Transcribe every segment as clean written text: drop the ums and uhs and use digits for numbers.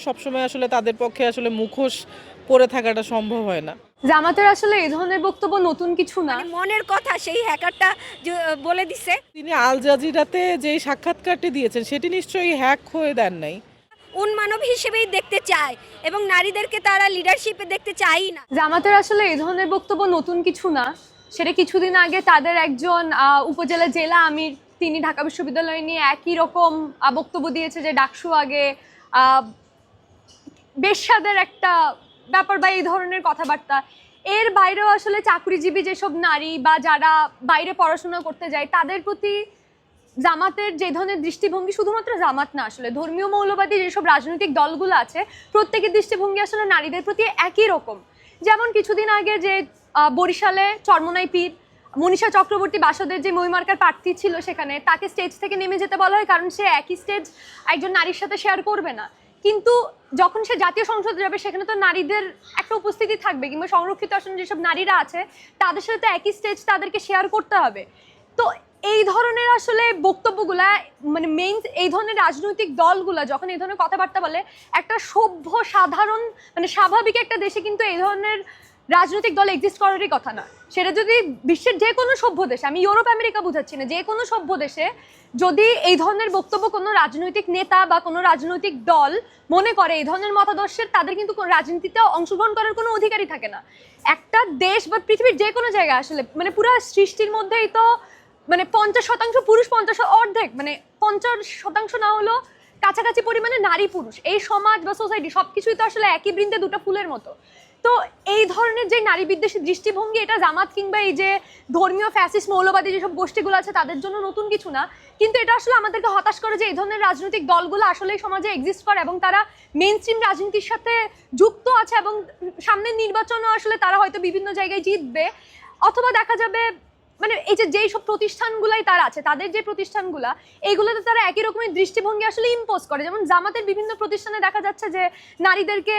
সবসময় আসলে তাদের পক্ষে আসলে মুখোশ পরে থাকাটা সম্ভব হয় না। জামাতের আসলে এই ধরনের বক্তব্য নতুন কিছু না। মনের কথা সেই হ্যাকারটা বলে দিছে। তিনি আল জাজিরাতে যে সাক্ষাৎকারটি দিয়েছেন সেটি নিশ্চয়ই হ্যাক হয়ে দেন নাই। উন্মানব হিসেবেই দেখতে চায় এবং নারীদেরকে তারা লিডারশিপে দেখতে চাই না। জামাতের আসলে এই ধরনের বক্তব্য নতুন কিছু না। সেটা কিছুদিন আগে তাদের একজন উপজেলা জেলা আমির তিনি ঢাকা বিশ্ববিদ্যালয় নিয়ে একই রকম বক্তব্য দিয়েছে যে ডাকসু আগে বেশ্যাদের একটা ব্যাপার বা এই ধরনের কথাবার্তা। এর বাইরেও আসলে চাকরিজীবী যেসব নারী বা যারা বাইরে পড়াশোনা করতে যায় তাদের প্রতি জামাতের যে ধরনের দৃষ্টিভঙ্গি, শুধুমাত্র জামাত না, আসলে ধর্মীয় মৌলবাদী যেসব রাজনৈতিক দলগুলো আছে প্রত্যেকের দৃষ্টিভঙ্গি আসলে নারীদের প্রতি একই রকম। যেমন কিছুদিন আগে যে বরিশালে চরমোনাই পীর মনীষা চক্রবর্তী বাসদের যে মহিমার্কার প্রার্থী ছিল সেখানে তাকে স্টেজ থেকে নেমে যেতে বলা হয়, কারণ সে একই স্টেজ একজন নারীর সাথে শেয়ার করবে না। কিন্তু যখন সে জাতীয় সংসদে যাবে সেখানে তো নারীদের একটা উপস্থিতি থাকবে, কিংবা সংরক্ষিত আসনে যেসব নারীরা আছে তাদের সাথে তো একই স্টেজ তাদেরকে শেয়ার করতে হবে। তো এই ধরনের আসলে বক্তব্যগুলা মানে মেইন এই ধরনের রাজনৈতিক দলগুলা যখন এই ধরনের কথাবার্তা বলে, একটা সভ্য সাধারণ মানে স্বাভাবিক একটা দেশে কিন্তু এই ধরনের রাজনৈতিক দল এক্সিস্ট করারই কথা না। সেটা যদি বিশ্বের যে কোনো সভ্য দেশে, আমি ইউরোপ আমেরিকা বুঝাচ্ছি না, যে কোনো সভ্য দেশে যদি এই ধরনের বক্তব্য কোনো রাজনৈতিক নেতা বা কোনো রাজনৈতিক দল মনে করে এই ধরনের মতাদর্শের, তাদের কিন্তু রাজনীতিতে অংশগ্রহণ করার কোনো অধিকারই থাকে না। একটা দেশ বা পৃথিবীর যে কোনো জায়গায় আসলে মানে পুরো সৃষ্টির মধ্যেই তো মানে 50% পুরুষ, 50 অর্ধেক মানে 50% না হলো কাছাকাছি পরিমাণে নারী পুরুষ। এই সমাজ বা সোসাইটি সবকিছুই তো আসলে একই বৃন্দে দুটো ফুলের মতো। তো এই ধরনের যে নারী বিদ্বেষী দৃষ্টিভঙ্গি, এটা জামাত কিংবা এই যে ধর্মীয় ফ্যাসিস্ট মৌলবাদী যেসব গোষ্ঠীগুলো আছে তাদের জন্য নতুন কিছু না, কিন্তু এটা আসলে আমাদেরকে হতাশ করে যে এই ধরনের রাজনৈতিক দলগুলো আসলে সমাজে এক্সিস্ট করে এবং তারা মেইন স্ট্রিম রাজনীতির সাথে যুক্ত আছে এবং সামনের নির্বাচনও আসলে তারা হয়তো বিভিন্ন জায়গায় জিতবে, অথবা দেখা যাবে মানে এই যে যেই সব প্রতিষ্ঠানগুলাই তারা আছে তাদের যে প্রতিষ্ঠানগুলা এইগুলোতে তারা একই রকমের দৃষ্টিভঙ্গি আসলে ইম্পোজ করে। যেমন জামাতের বিভিন্ন প্রতিষ্ঠানে দেখা যাচ্ছে যে নারীদেরকে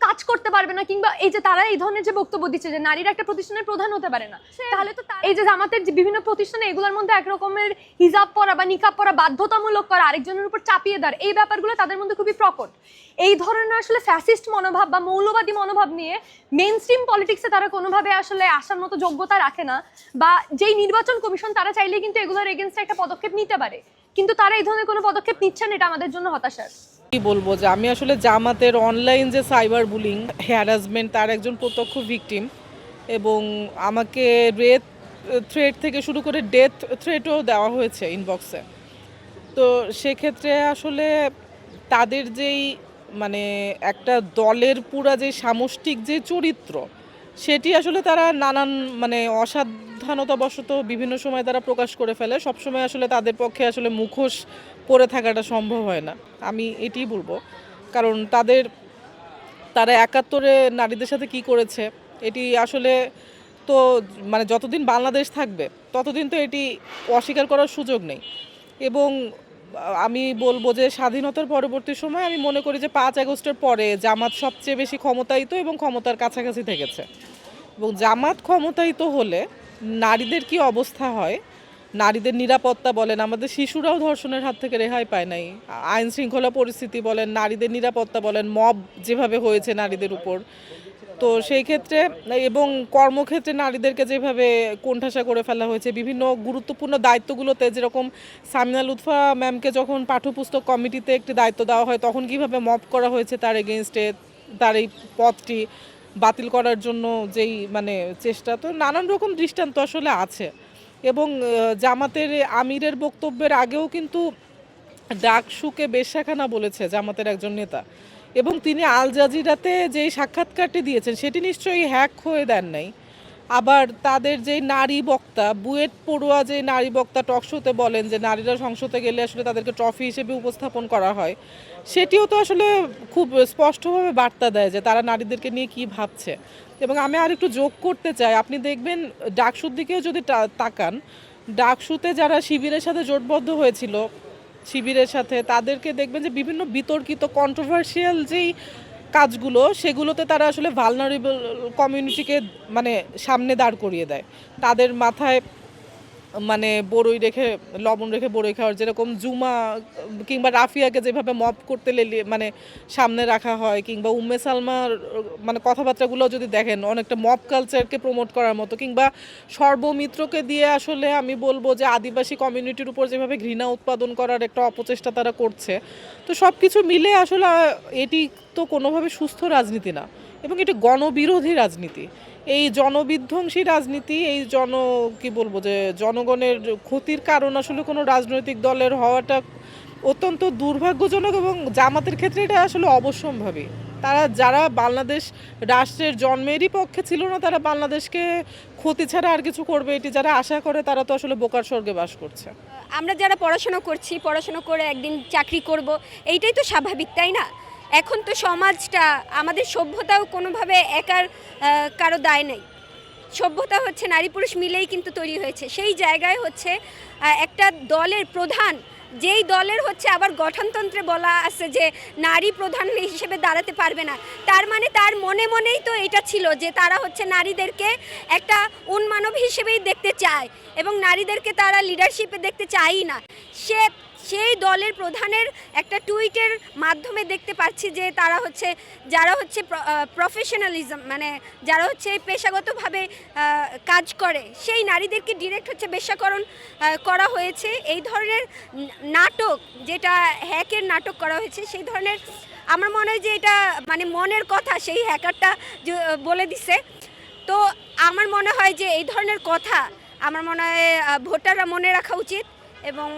কাজ করতে পারবে না, কিংবা এই যে তারা এই ধরনের যে বক্তব্য দিচ্ছে যে নারীরা একটা প্রতিষ্ঠানের প্রধান হতে পারে না, তাহলে তো এই যে জামাতের যে বিভিন্ন প্রতিষ্ঠানে এগুলোর মধ্যে এক রকমের হিজাব পরা বা নিকাব পরা বাধ্যতামূলক করা, আরেকজনের উপর চাপিয়ে দেওয়ার, এই ব্যাপারগুলো তাদের মধ্যে খুবই প্রকট। এই ধরনের আসলে ফ্যাসিস্ট মনোভাব বা মৌলবাদী মনোভাব নিয়ে মেইন স্ট্রিম পলিটিক্সে তারা কোনোভাবে আসলে আসার মতো যোগ্যতা রাখে না, বা যেই নির্বাচন কমিশন তারা চাইলে কিন্তু এগুলোর এগেনস্টে একটা পদক্ষেপ নিতে পারে, কিন্তু তারা এই ধরনের কোনো পদক্ষেপ নিচ্ছে না। এটা আমাদের জন্য হতাশার। কি বলবো যে আমি আসলে জামাতের অনলাইন যে সাইবার বুলিং হ্যারাসমেন্ট তার একজন প্রত্যক্ষ ভিকটিম, এবং আমাকে রেপ থ্রেট থেকে শুরু করে ডেথ থ্রেটও দেওয়া হয়েছে ইনবক্সে। তো সেক্ষেত্রে আসলে তাদের যেই মানে একটা দলের পুরা যে সামষ্টিক যে চরিত্র সেটি আসলে তারা নানান মানে অসাবধানতাবশত বিভিন্ন সময় তারা প্রকাশ করে ফেলে। সবসময় আসলে তাদের পক্ষে আসলে মুখোশ পরে থাকাটা সম্ভব হয় না, আমি এটিই বলবো। কারণ তারা ৭১-এ নারীদের সাথে কি করেছে এটি আসলে তো মানে যতদিন বাংলাদেশ থাকবে ততদিন তো এটি অস্বীকার করার সুযোগ নেই। এবং আমি বলবো যে স্বাধীনতার পরবর্তী সময় আমি মনে করি যে ৫ আগস্টের পরে জামাত সবচেয়ে বেশি ক্ষমতায়িত এবং ক্ষমতার কাছাকাছি থেকেছে। এবং জামাত ক্ষমতায়িত হলে নারীদের কি অবস্থা হয়, নারীদের নিরাপত্তা বলেন, আমাদের শিশুরাও ধর্ষণের হাত থেকে রেহাই পায় নাই, আইন শৃঙ্খলা পরিস্থিতি বলেন, নারীদের নিরাপত্তা বলেন, মব যেভাবে হয়েছে নারীদের উপর, তো সেই ক্ষেত্রে এবং কর্মক্ষেত্রে নারীদেরকে যেভাবে কোণঠাসা করে ফেলা হয়েছে, বিভিন্ন গুরুত্বপূর্ণ দায়িত্বগুলোতে যেরকম সামিনা লুৎফা ম্যামকে যখন পাঠ্যপুস্তক কমিটিতে একটি দায়িত্ব দেওয়া হয় তখন কিভাবে মব করা হয়েছে তার এগেনস্টে, তার এই পদটি বাতিল করার জন্য যেই মানে চেষ্টা, তো নানান রকম দৃষ্টান্ত আসলে আছে। এবং জামাতের আমিরের বক্তব্যের আগেও কিন্তু ডাকসুকে বেশ্যাখানা বলেছে জামাতের একজন নেতা, এবং তিনি আল জাজিরাতে যেই সাক্ষাৎকারটি দিয়েছেন সেটি নিশ্চয়ই হ্যাক হয়ে দেন নাই। আবার তাদের যেই নারী বক্তা বুয়েট পড়ুয়া যে নারী বক্তা টকশোতে বলেন যে নারীরা সংসদে গেলে আসলে তাদেরকে ট্রফি হিসেবে উপস্থাপন করা হয়, সেটিও তো আসলে খুব স্পষ্টভাবে বার্তা দেয় যে তারা নারীদেরকে নিয়ে কি ভাবছে। এবং আমি আর একটু যোগ করতে চাই, আপনি দেখবেন ডাকসুর দিকেও যদি তাকান, ডাকসুতে যারা শিবিরের সাথে জোটবদ্ধ হয়েছিল শিবিরের সাথে, তাদেরকে দেখবেন যে বিভিন্ন বিতর্কিত কন্ট্রোভার্সিয়াল যেই কাজগুলো সেগুলোতে তারা আসলে ভালনারেবল কমিউনিটিকে মানে সামনে দাঁড় করিয়ে দেয়। তাদের মাথায় মানে বড়ই রেখে লবণ রেখে বড়ই খাওয়ার, যেরকম জুমা কিংবা রাফিয়াকে যেভাবে মপ করতে মানে সামনে রাখা হয়, কিংবা উম্মে সালমার মানে কথাবার্তাগুলো যদি দেখেন অনেকটা মপ কালচারকে প্রমোট করার মতো, কিংবা সর্বমিত্রকে দিয়ে আসলে আমি বলবো যে আদিবাসী কমিউনিটির উপর যেভাবে ঘৃণা উৎপাদন করার একটা অপচেষ্টা তারা করছে। তো সব কিছু মিলে আসলে এটি তো কোনোভাবে সুস্থ রাজনীতি না, এবং এটি গণবিরোধী রাজনীতি। এই জনবিধ্বংসী রাজনীতি, এই কি বলবো যে জনগণের ক্ষতির কারণ আসলে কোনো রাজনৈতিক দলের হওয়াটা অত্যন্ত দুর্ভাগ্যজনক, এবং জামাতের ক্ষেত্রে এটা আসলে অবশ্যম্ভাবী। যারা বাংলাদেশ রাষ্ট্রের জন্মেরই পক্ষে ছিল না, তারা বাংলাদেশকে ক্ষতি ছাড়া আর কিছু করবে এটি যারা আশা করে, তারা তো আসলে বোকার স্বর্গে বাস করছে। আমরা যারা পড়াশোনা করছি, পড়াশোনা করে একদিন চাকরি করব, এইটাই তো স্বাভাবিক, তাই না? এখন তো সমাজটা, আমাদের সভ্যতাও কোনোভাবে একার কারো দায় নেই। সভ্যতা হচ্ছে নারী পুরুষ মিলেই কিন্তু তৈরি হয়েছে। সেই জায়গায় হচ্ছে একটা দলের প্রধান, যেই দলের হচ্ছে আবার গঠনতন্ত্রে বলা আছে যে নারী প্রধান হিসেবে দাঁড়াতে পারবে না, তার মানে তার মনে মনেই তো এটা ছিল যে তারা হচ্ছে নারীদেরকে একটা উন্মানব হিসেবেই দেখতে চায় এবং নারীদেরকে তারা লিডারশিপে দেখতে চায়ই না। সেই দলের প্রধানের একটা টুইটের মাধ্যমে দেখতে পাচ্ছি যে তারা হচ্ছে, যারা হচ্ছে প্রফেশনালিজম, মানে যারা হচ্ছে পেশাগতভাবে কাজ করে, সেই নারীদেরকে ডিরেক্ট হচ্ছে বেশ্যাকরণ করা হয়েছে। এই ধরনের নাটক, যেটা হ্যাকের নাটক করা হয়েছে, সেই ধরনের আমার মনে হয় যে এটা মানে মনের কথা সেই হ্যাকারটা বলে দিছে। তো আমার মনে হয় যে এই ধরনের কথা আমার মনে হয় ভোটাররা মনে রাখা উচিত। এবং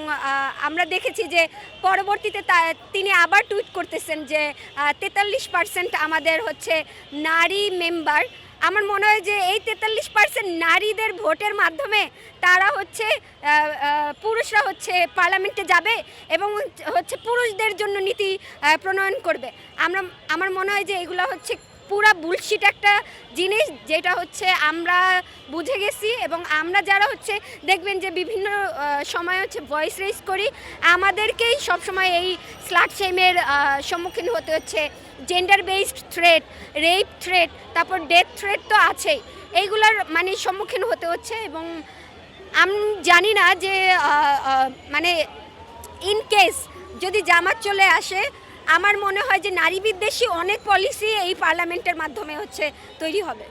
আমরা দেখেছি যে পরবর্তীতে তিনি আবার টুইট করতেছেন যে 43% আমাদের হচ্ছে নারী মেম্বার। আমার মনে হয় যে এই 43% নারীদের ভোটের মাধ্যমে তারা হচ্ছে পুরুষরা হচ্ছে পার্লামেন্টে যাবে এবং হচ্ছে পুরুষদের জন্য নীতি প্রণয়ন করবে। আমার মনে হয় যে এগুলো হচ্ছে পুরা বুলশিট একটা জিনিস, যেটা হচ্ছে আমরা বুঝে গেছি। এবং আমরা যারা হচ্ছে দেখবেন যে বিভিন্ন সময় হচ্ছে ভয়েস রেজ করি, আমাদেরকেই সবসময় এই স্লাট শেমের সম্মুখীন হতে হচ্ছে। Gender based threat, rape threat, তারপর ডেথ থ্রেট তো আছেই, এইগুলার মানে সম্মুখীন হতে হচ্ছে। এবং আমি জানি না যে মানে ইন কেস যদি জামাত চলে আসে, আমার মনে হয় যে নারী বিদ্বেষী অনেক পলিসি এই পার্লামেন্টের মাধ্যমে হচ্ছে তৈরি হবে।